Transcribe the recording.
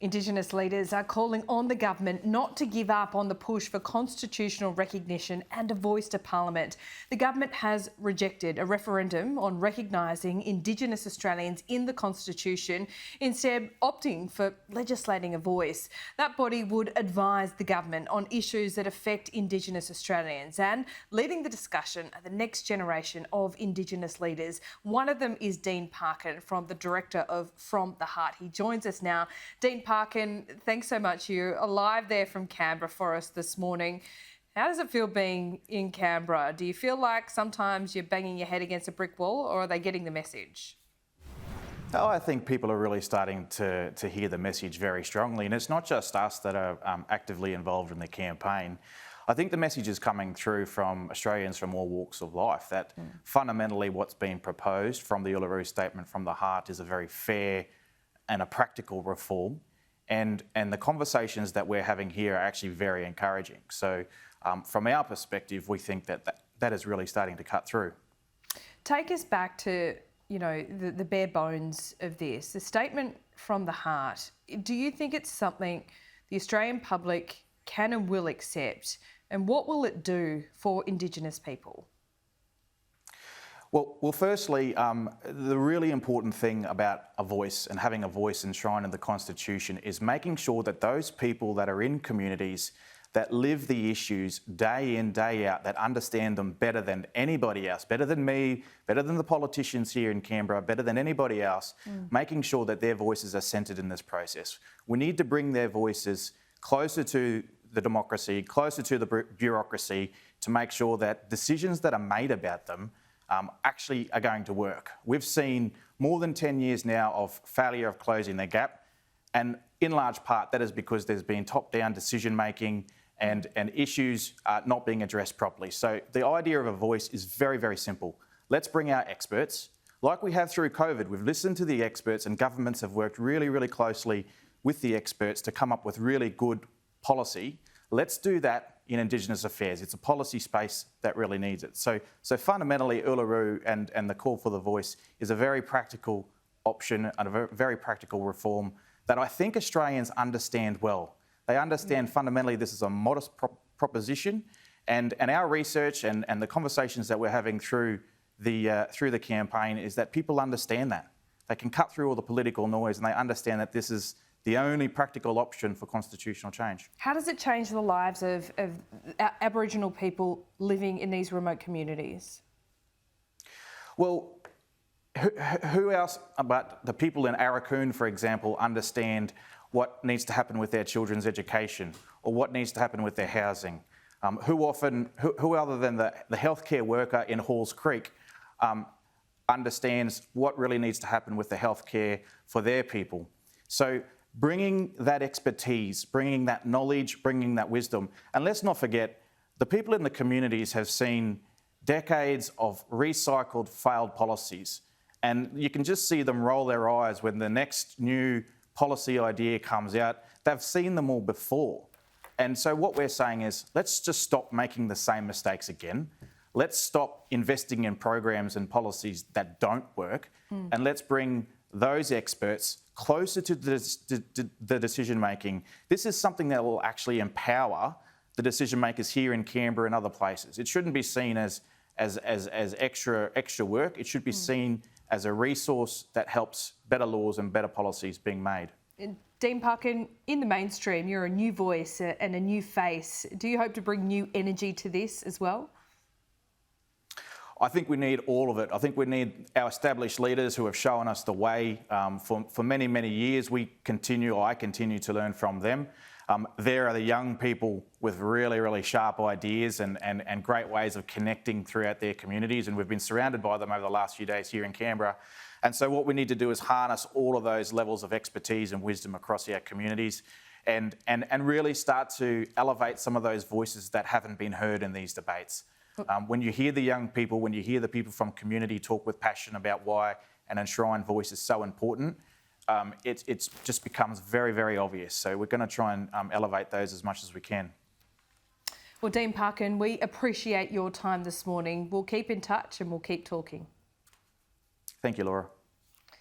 Indigenous leaders are calling on the government not to give up on the push for constitutional recognition and a voice to Parliament. The government has rejected a referendum on recognising Indigenous Australians in the Constitution, instead opting for legislating a voice. That body would advise the government on issues that affect Indigenous Australians, and leading the discussion are the next generation of Indigenous leaders. One of them is Dean Parkin, from the Director of From the Heart. He joins us now. Dean Parkin, thanks so much. You're alive there from Canberra for us this morning. How does it feel being in Canberra? Do you feel like sometimes you're banging your head against a brick wall, or are they getting the message? Oh, I think people are really starting to hear the message very strongly, and it's not just us that are actively involved in the campaign. I think the message is coming through from Australians from all walks of life that fundamentally what's been proposed from the Uluru Statement from the Heart is a very fair and a practical reform. And the conversations that we're having here are actually very encouraging. So from our perspective, we think that is really starting to cut through. Take us back to, the bare bones of this, the statement from the heart. Do you think it's something the Australian public can and will accept? And what will it do for Indigenous people? Well, firstly, the really important thing about a voice and having a voice enshrined in the Constitution is making sure that those people that are in communities that live the issues day in, day out, that understand them better than anybody else, better than me, better than the politicians here in Canberra, better than anybody else, making sure that their voices are centred in this process. We need to bring their voices closer to the democracy, closer to the bureaucracy, to make sure that decisions that are made about them actually are going to work. We've seen more than 10 years now of failure of closing the gap, and in large part that is because there's been top-down decision-making and issues not being addressed properly. So the idea of a voice is very, very simple. Let's bring our experts. Like we have through COVID, we've listened to the experts, and governments have worked really, really closely with the experts to come up with really good policy. Let's do that in Indigenous Affairs. It's a policy space that really needs it. So fundamentally, Uluru and the call for the voice is a very practical option and a very practical reform that I think Australians understand well. They understand fundamentally this is a modest proposition, and our research and the conversations that we're having through the campaign is that people understand that. They can cut through all the political noise, and they understand that this is the only practical option for constitutional change. How does it change the lives of Aboriginal people living in these remote communities? Well, who else but the people in Arakoon, for example, understand what needs to happen with their children's education or what needs to happen with their housing? Who other than the healthcare worker in Halls Creek understands what really needs to happen with the healthcare for their people? So bringing that expertise, bringing that knowledge, bringing that wisdom. And let's not forget, the people in the communities have seen decades of recycled, failed policies. And you can just see them roll their eyes when the next new policy idea comes out. They've seen them all before. And so what we're saying is, let's just stop making the same mistakes again. Let's stop investing in programs and policies that don't work. And let's bring those experts closer to the decision-making. This is something that will actually empower the decision-makers here in Canberra and other places. It shouldn't be seen as extra work. It should be seen as a resource that helps better laws and better policies being made. Dean Parkin, in the mainstream, you're a new voice and a new face. Do you hope to bring new energy to this as well? I think we need all of it. I think we need our established leaders who have shown us the way for many, many years. I continue to learn from them. There are the young people with really, really sharp ideas and great ways of connecting throughout their communities, and we've been surrounded by them over the last few days here in Canberra. And so what we need to do is harness all of those levels of expertise and wisdom across our communities and really start to elevate some of those voices that haven't been heard in these debates. When you hear the young people, when you hear the people from community talk with passion about why an enshrined voice is so important, it just becomes very, very obvious. So we're going to try and elevate those as much as we can. Well, Dean Parkin, we appreciate your time this morning. We'll keep in touch and we'll keep talking. Thank you, Laura.